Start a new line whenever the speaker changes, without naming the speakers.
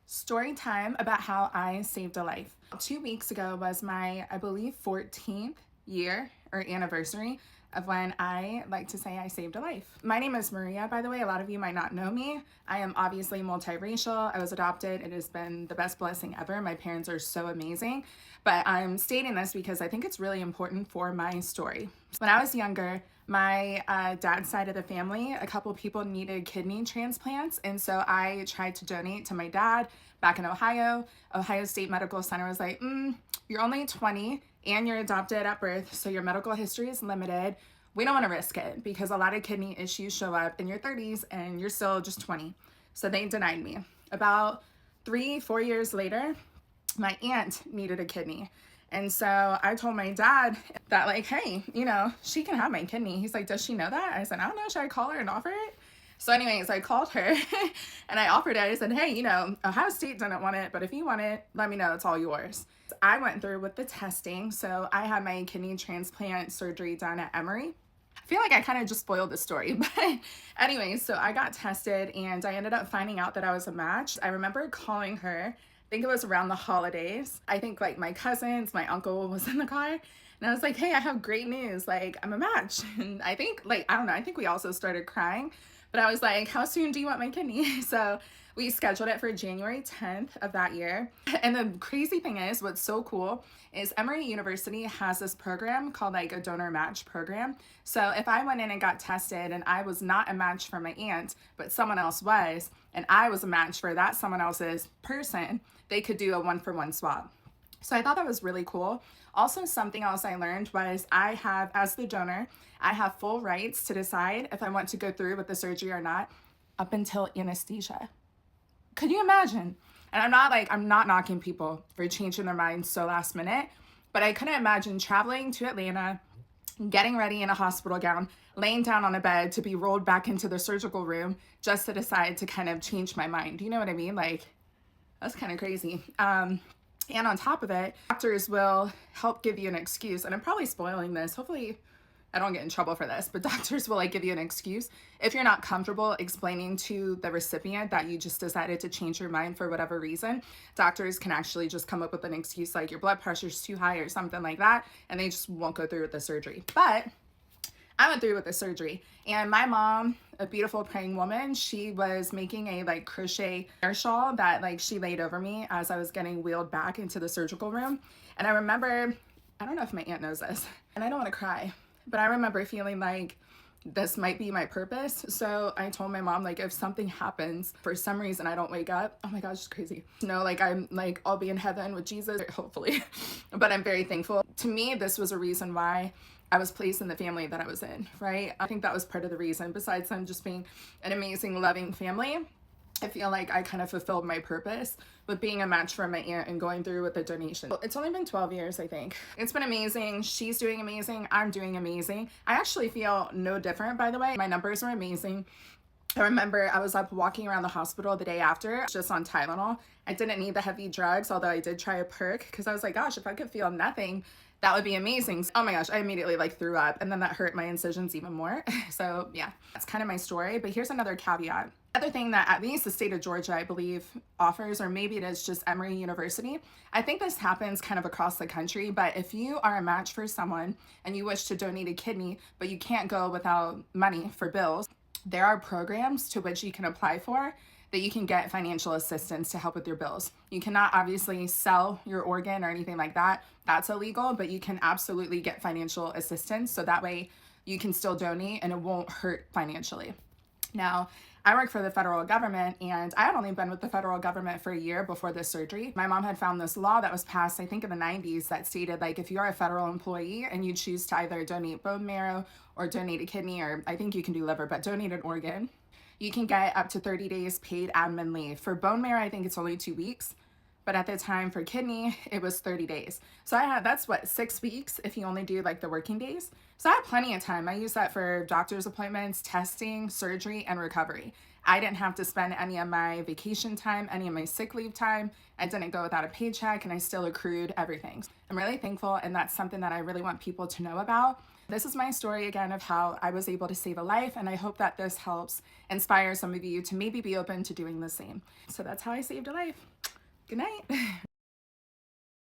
Story time about how I saved a life. 2 weeks ago was my, I believe, 14th year or anniversary of when I like to say I saved a life. My name is Maria, by the way. A lot of you might not know me. I am obviously multiracial. I was adopted. It has been the best blessing ever. My parents are so amazing. But I'm stating this because I think it's really important for my story. When I was younger, my dad's side of the family, a couple people needed kidney transplants. And so I tried to donate to my dad back in Ohio. Ohio State Medical Center was like, you're only 20 and you're adopted at birth, so your medical history is limited. We don't want to risk it because a lot of kidney issues show up in your 30s and you're still just 20. So they denied me. About 3-4 years later, my aunt needed a kidney. And so I told my dad that, like, hey, she can have my kidney. He's like, does she know that? I said, I don't know. Should I call her and offer it? So anyways, I called her and I offered it. I said, hey, Ohio State didn't want it, but if you want it, let me know. It's all yours. I went through with the testing. So I had my kidney transplant surgery done at Emory. I feel like I kind of just spoiled the story, but anyways, so I got tested and I ended up finding out that I was a match. I remember calling her. I think it was around the holidays. I think like my cousins, my uncle was in the car. And I was like, hey, I have great news. Like, I'm a match. And I think, I don't know, I think we also started crying. But I was like, how soon do you want my kidney? So we scheduled it for January 10th of that year. And the crazy thing is, what's so cool is Emory University has this program called like a donor match program. So if I went in and got tested and I was not a match for my aunt, but someone else was, and I was a match for that someone else's person, they could do a 1-for-1 swap. So I thought that was really cool. Also, something else I learned was I have, as the donor, I have full rights to decide if I want to go through with the surgery or not up until anesthesia. Could you imagine? And I'm not knocking people for changing their minds so last minute, but I couldn't imagine traveling to Atlanta, getting ready in a hospital gown, laying down on a bed to be rolled back into the surgical room just to decide to kind of change my mind. You know what I mean? Like, that's kind of crazy. And on top of it, doctors will help give you an excuse. And I'm probably spoiling this. Hopefully I don't get in trouble for this, but doctors will give you an excuse if you're not comfortable explaining to the recipient that you just decided to change your mind for whatever reason. Doctors can actually just come up with an excuse like your blood pressure's too high or something like that, and they just won't go through with the surgery. But I went through with the surgery, and my mom, a beautiful praying woman, she was making a crochet air shawl that she laid over me as I was getting wheeled back into the surgical room. And I remember, I don't know if my aunt knows this, and I don't want to cry, but I remember feeling like this might be my purpose. So I told my mom, if something happens for some reason I don't wake up, oh my gosh, it's crazy. I'll be in heaven with Jesus, hopefully. But I'm very thankful. To me, this was a reason why I was placed in the family that I was in, right? I think that was part of the reason, besides them just being an amazing, loving family. I feel like I kind of fulfilled my purpose with being a match for my aunt and going through with the donation. It's only been 12 years, I think. It's been amazing. She's doing amazing. I'm doing amazing. I actually feel no different, by the way. My numbers are amazing. I remember I was up walking around the hospital the day after, just on Tylenol. I didn't need the heavy drugs, although I did try a perk because I was like, gosh, if I could feel nothing, that would be amazing. Oh my gosh, I immediately threw up, and then that hurt my incisions even more. So yeah, that's kind of my story. But here's another caveat. Other thing that at least the state of Georgia, I believe, offers, or maybe it is just Emory University. I think this happens kind of across the country, but if you are a match for someone and you wish to donate a kidney, but you can't go without money for bills, there are programs to which you can apply for that you can get financial assistance to help with your bills. You cannot obviously sell your organ or anything like that. That's illegal, but you can absolutely get financial assistance. So that way you can still donate and it won't hurt financially. Now, I work for the federal government, and I had only been with the federal government for a year before this surgery. My mom had found this law that was passed, I think in the 90s, that stated if you are a federal employee and you choose to either donate bone marrow or donate a kidney, or I think you can do liver, but donate an organ, you can get up to 30 days paid admin leave. For bone marrow, I think it's only 2 weeks. But at the time for kidney, it was 30 days. So that's 6 weeks if you only do the working days. So I had plenty of time. I used that for doctor's appointments, testing, surgery, and recovery. I didn't have to spend any of my vacation time, any of my sick leave time. I didn't go without a paycheck, and I still accrued everything. I'm really thankful, and that's something that I really want people to know about. This is my story again of how I was able to save a life, and I hope that this helps inspire some of you to maybe be open to doing the same. So that's how I saved a life. Good night.